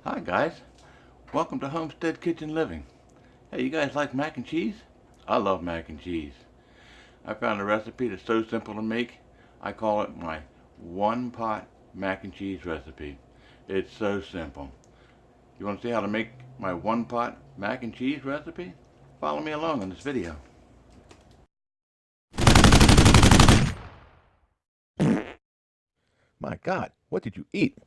Hi guys, welcome to Homestead Kitchen Living. Hey, you guys like mac and cheese? I love mac and cheese. I found a recipe that's so simple to make. I call it my one pot mac and cheese recipe. It's so simple. You want to see how to make my one pot mac and cheese recipe? Follow me along in this video. My God, what did you eat?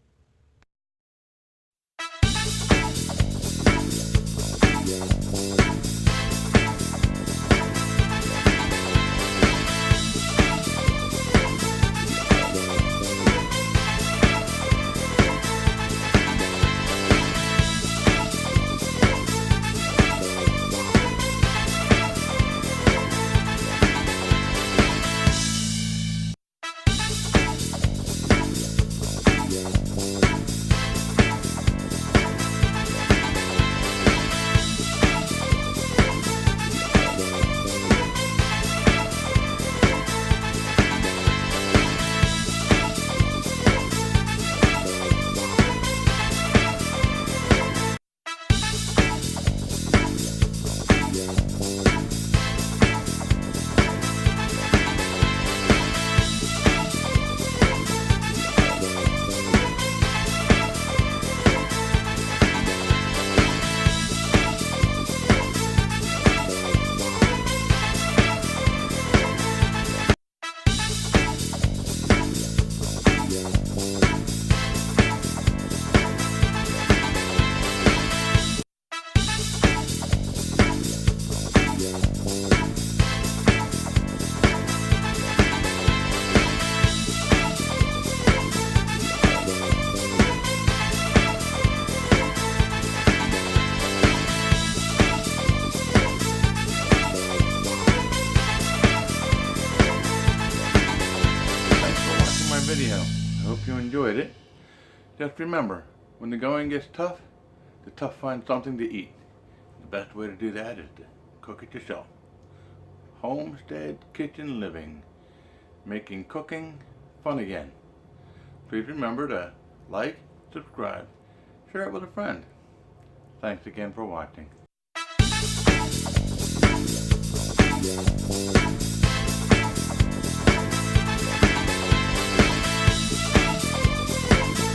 Video. I hope you enjoyed it. Just remember, when the going gets tough, the tough find something to eat. The best way to do that is to cook it yourself. Homestead Kitchen Living, making cooking fun again. Please remember to like, subscribe, share it with a friend. Thanks again for watching.